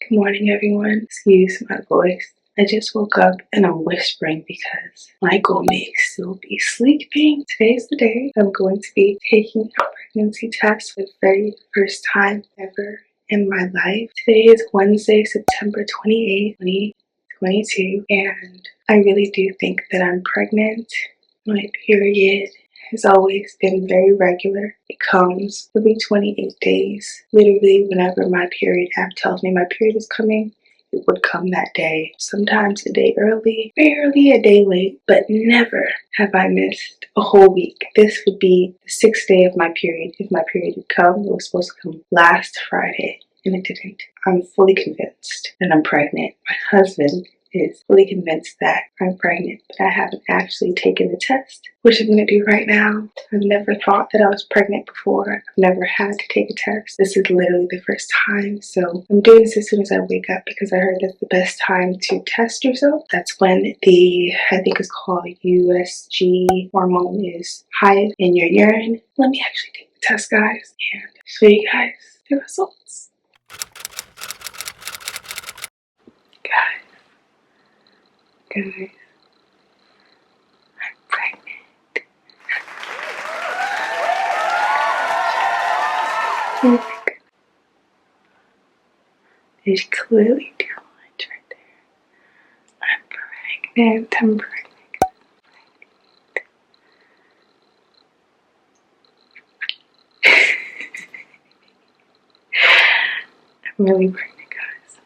Good morning, everyone. Excuse my voice. I just woke up and I'm whispering because Michael may still be sleeping. Today's the day I'm going to be taking a pregnancy test for the very first time ever in my life. Today is Wednesday, September 28th, 2022, and I really do think that I'm pregnant. My period has always been very regular. It comes every 28 days. Literally, whenever my period app tells me my period is coming, it would come that day. Sometimes a day early, barely a day late, but never have I missed a whole week. This would be the 6th day of my period. If my period had come, it was supposed to come last Friday, and it didn't. I'm fully convinced that I'm pregnant. My husband is fully convinced that I'm pregnant, but I haven't actually taken the test, which I'm going to do right now. I've never thought that I was pregnant before. I've never had to take a test. This is literally the first time, so I'm doing this as soon as I wake up because I heard that's the best time to test yourself. That's when I think it's called USG hormone is high in your urine. Let me actually take the test, guys, and show you guys the results. Guys, I'm pregnant. Look, there's clearly 2 lines right there. I'm pregnant. I'm pregnant. I'm really pregnant, guys.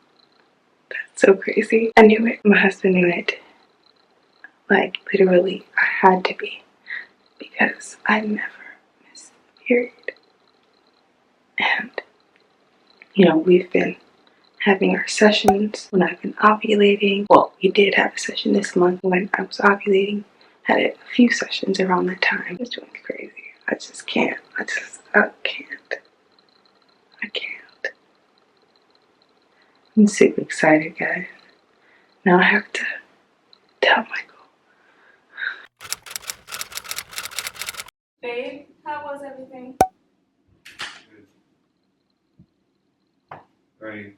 That's so crazy. I knew it. My husband knew it. Like, literally, I had to be. Because I never miss a period. And, we've been having our sessions when I've been ovulating. Well, we did have a session this month when I was ovulating. Had a few sessions around that time. It's doing crazy. I just can't. I can't. I'm super excited, guys. Now I have to tell Michael. Babe, how was everything? Ready?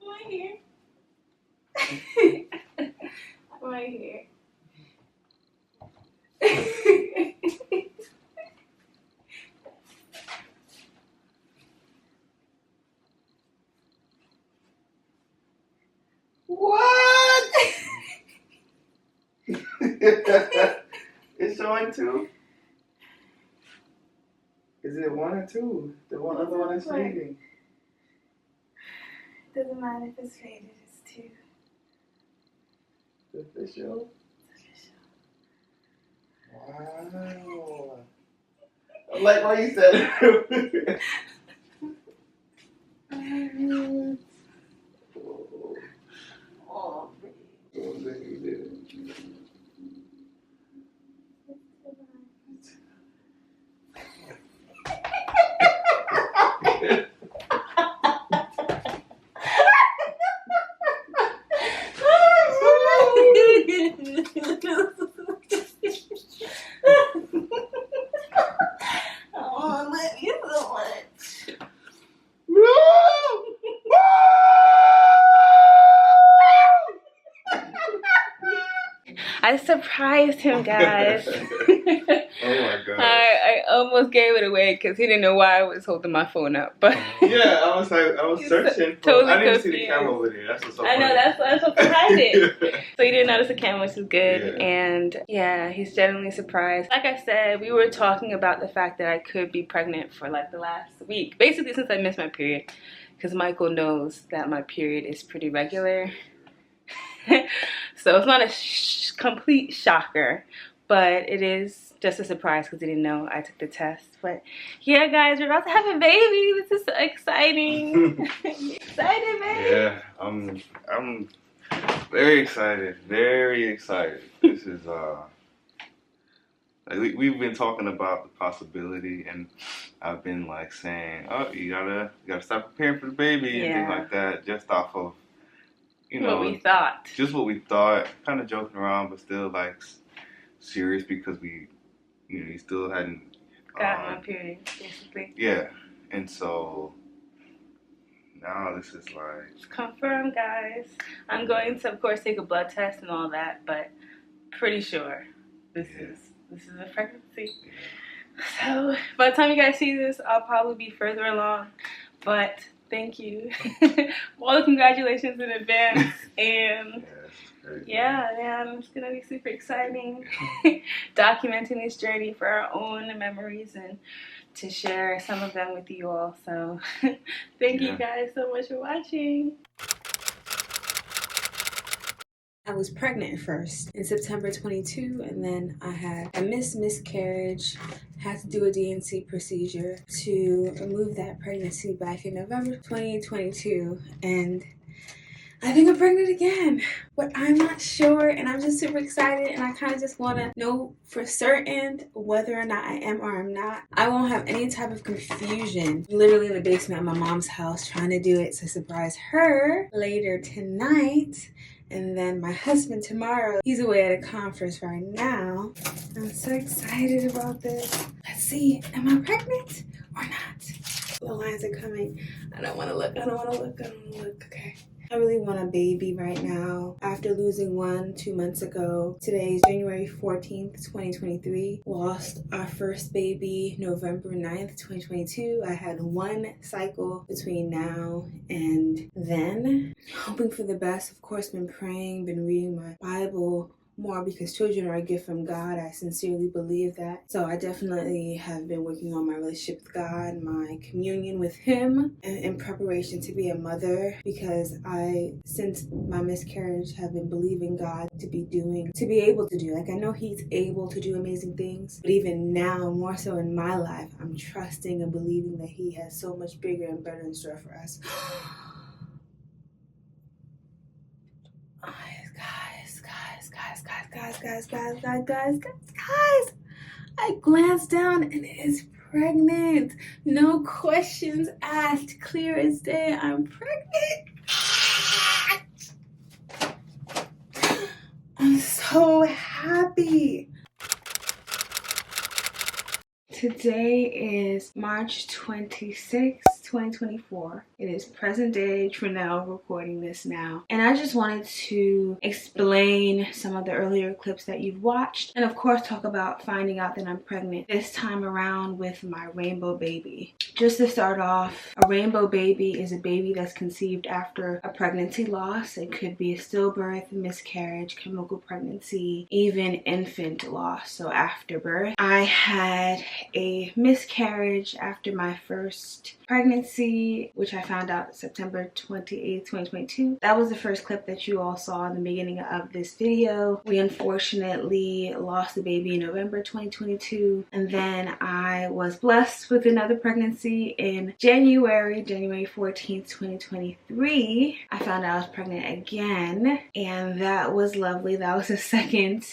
Right here. Right here. What? It's showing 2? Is it 1 or 2? The one other one is fading. Doesn't matter if it's faded, it's 2. The official? Wow. Like what you said. Oh, oh, let me so much. I surprised him, guys. Oh my god. I almost gave it away because he didn't know why I was holding my phone up. But yeah, I was searching for. Totally I didn't see confused. the camera over there. That's what's so I know, funny. that's why I'm so surprised. So he didn't notice the camera, which is good. Yeah. And yeah, he's genuinely surprised. Like I said, we were talking about the fact that I could be pregnant for like the last week. Basically since I missed my period. Because Michael knows that my period is pretty regular. So it's not a complete shocker. But it is just a surprise because he didn't know I took the test. But yeah, guys, we're about to have a baby. This is so exciting. Excited, baby. Yeah, I'm very excited. Very excited. This is like we've been talking about the possibility, and I've been like saying, oh, you gotta start preparing for the baby and things like that, just off of what we thought. Just what we thought, kind of joking around, but still like serious because we, you still hadn't got my period, basically. Yeah, and so now this is like... It's confirmed, guys. I'm going to, of course, take a blood test and all that, but pretty sure this is a pregnancy. So by the time you guys see this, I'll probably be further along. But thank you. All the congratulations in advance. And yeah, man, it's gonna be super exciting. Documenting this journey for our own memories and to share some of them with you all. So thank you guys so much for watching. I was pregnant first in September 22, and then I had a miscarriage, had to do a D&C procedure to remove that pregnancy back in November 2022, and I think I'm pregnant again, but I'm not sure, and I'm just super excited, and I kind of just want to know for certain whether or not I am or I'm not. I won't have any type of confusion. Literally in the basement of my mom's house trying to do it to surprise her later tonight. And then my husband tomorrow, he's away at a conference right now. I'm so excited about this. Let's see, am I pregnant or not? The lines are coming. I don't want to look, okay. I really want a baby right now. After losing one 2 months ago, today is January 14th, 2023. Lost our first baby November 9th, 2022. I had one cycle between now and then. Hoping for the best, of course, been praying, been reading my Bible more because children are a gift from God. I sincerely believe that. So I definitely have been working on my relationship with God, my communion with Him, and in preparation to be a mother, because since my miscarriage, have been believing God to be able to do. Like, I know He's able to do amazing things, but even now, more so in my life, I'm trusting and believing that He has so much bigger and better in store for us. Guys, I glanced down and it is pregnant. No questions asked. Clear as day, I'm pregnant. I'm so happy. Today is March 26th, 2024. It is present day, Trinell recording this now. And I just wanted to explain some of the earlier clips that you've watched, and of course talk about finding out that I'm pregnant this time around with my rainbow baby. Just to start off, a rainbow baby is a baby that's conceived after a pregnancy loss. It could be a stillbirth, miscarriage, chemical pregnancy, even infant loss, so after birth. I had a miscarriage after my first pregnancy, which I found out September 28th, 2022. That was the first clip that you all saw in the beginning of this video. We unfortunately lost the baby in November 2022, and then I was blessed with another pregnancy in January 14th, 2023. I found out I was pregnant again, and that was lovely. That was the second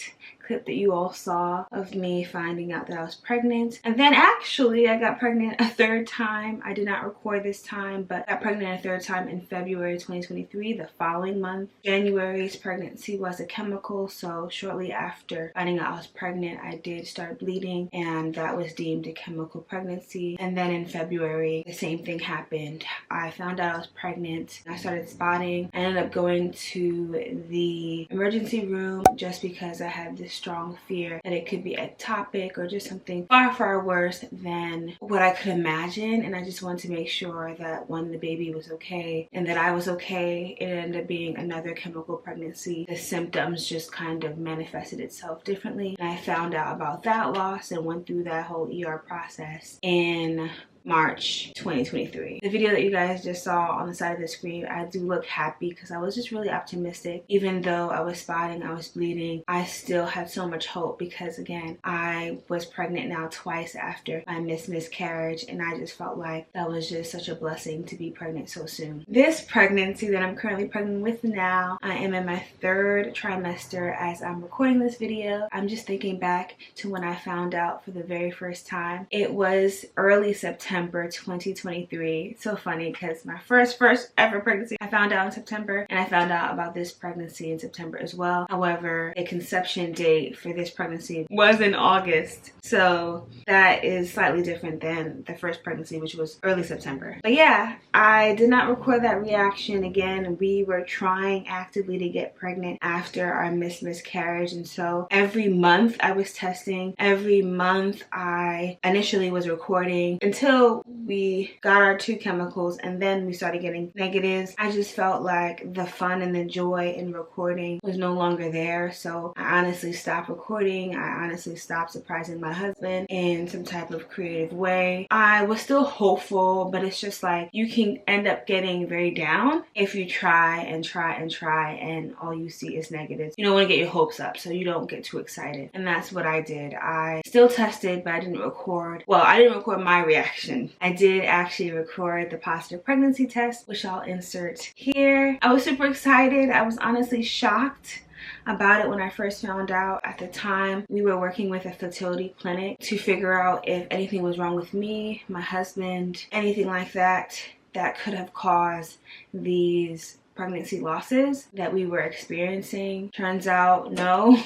clip that you all saw of me finding out that I was pregnant. And then actually I got pregnant a third time. I did not record this time, but I got pregnant a third time in February 2023, the following month. January's pregnancy was a chemical, so shortly after finding out I was pregnant, I did start bleeding, and that was deemed a chemical pregnancy. And then in February, the same thing happened. I found out I was pregnant. I started spotting. I ended up going to the emergency room just because I had this strong fear that it could be ectopic or just something far, far worse than what I could imagine. And I just wanted to make sure that when the baby was okay and that I was okay. It ended up being another chemical pregnancy. The symptoms just kind of manifested itself differently. And I found out about that loss and went through that whole ER process in March 2023. The video that you guys just saw on the side of the screen, I do look happy because I was just really optimistic. Even though I was spotting, I was bleeding, I still had so much hope because, again, I was pregnant now twice after my miscarriage, and I just felt like that was just such a blessing to be pregnant so soon. This pregnancy that I'm currently pregnant with now, I am in my third trimester as I'm recording this video. I'm just thinking back to when I found out for the very first time. It was early September September 2023. It's so funny because my first ever pregnancy I found out in September, and I found out about this pregnancy in September as well. However, the conception date for this pregnancy was in August, so that is slightly different than the first pregnancy, which was early September. But yeah, I did not record that reaction. Again, we were trying actively to get pregnant after our miscarriage, and so every month I was testing. Every month I initially was recording until we got our 2 chemicals, and then we started getting negatives. I just felt like the fun and the joy in recording was no longer there, so I honestly stopped recording. I honestly stopped surprising my husband in some type of creative way. I was still hopeful, but it's just like you can end up getting very down if you try and try and try and all you see is negatives. You don't want to get your hopes up, so you don't get too excited, and that's what I did. I still tested, but I didn't record. Well, I didn't record my reaction. I did actually record the positive pregnancy test, which I'll insert here. I was super excited. I was honestly shocked about it when I first found out. At the time, we were working with a fertility clinic to figure out if anything was wrong with me, my husband, anything like that that could have caused these pregnancy losses that we were experiencing. Turns out, no,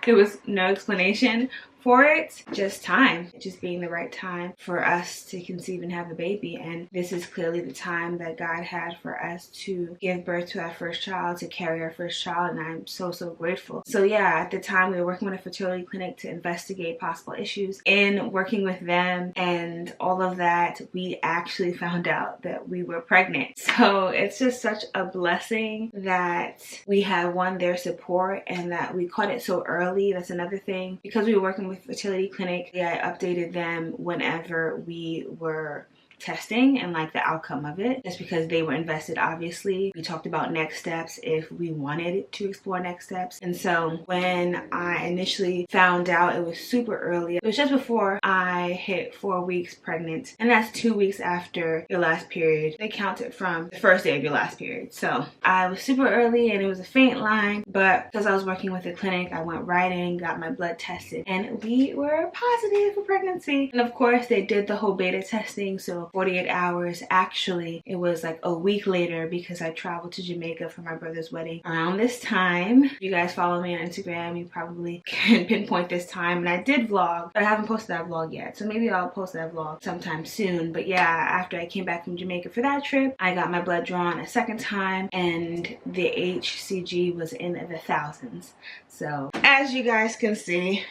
there was no explanation for it, just time, just being the right time for us to conceive and have a baby. And this is clearly the time that God had for us to give birth to our first child, to carry our first child, and I'm so grateful. So yeah, at the time we were working with a fertility clinic to investigate possible issues. In working with them and all of that, we actually found out that we were pregnant. So it's just such a blessing that we have, one, their support, and that we caught it so early. That's another thing. Because we were working with fertility clinic, I updated them whenever we were testing and like the outcome of it, just because they were invested. Obviously, we talked about next steps if we wanted to explore next steps. And so when I initially found out, it was super early. It was just before I hit 4 weeks pregnant, and that's 2 weeks after your last period. They counted from the first day of your last period. So I was super early, and it was a faint line, but because I was working with the clinic, I went right in, got my blood tested, and we were positive for pregnancy. And of course, they did the whole beta testing, so 48 hours. Actually, it was like a week later because I traveled to Jamaica for my brother's wedding around this time. If you guys follow me on Instagram, you probably can pinpoint this time. And I did vlog, but I haven't posted that vlog yet, so maybe I'll post that vlog sometime soon. But yeah, after I came back from Jamaica for that trip, I got my blood drawn a second time, and the HCG was in the thousands. So as you guys can see,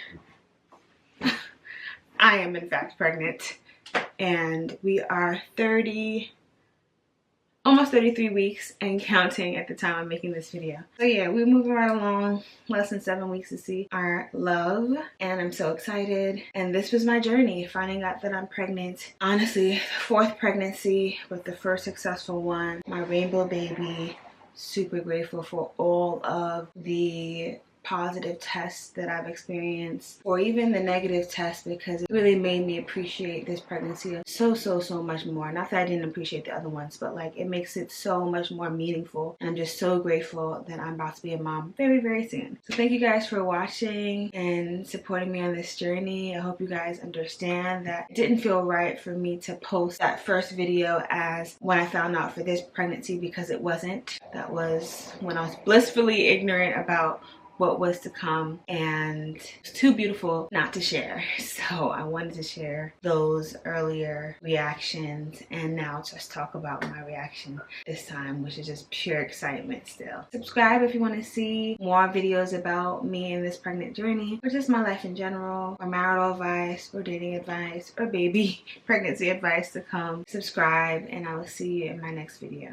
I am in fact pregnant. And we are almost 33 weeks and counting at the time I'm making this video. So yeah, we're moving right along. Less than 7 weeks to see our love, and I'm so excited. And this was my journey, finding out that I'm pregnant. Honestly, 4th pregnancy, but the first successful one, my rainbow baby. Super grateful for all of the positive tests that I've experienced, or even the negative tests, because it really made me appreciate this pregnancy so much more. Not that I didn't appreciate the other ones, but like it makes it so much more meaningful. And I'm just so grateful that I'm about to be a mom very soon. So thank you guys for watching and supporting me on this journey. I hope you guys understand that it didn't feel right for me to post that first video as when I found out for this pregnancy, because it wasn't. That was when I was blissfully ignorant about what was to come, and it's too beautiful not to share. So I wanted to share those earlier reactions and now just talk about my reaction this time, which is just pure excitement still. Subscribe if you want to see more videos about me and this pregnant journey, or just my life in general, or marital advice, or dating advice, or baby pregnancy advice to come. Subscribe, and I will see you in my next video.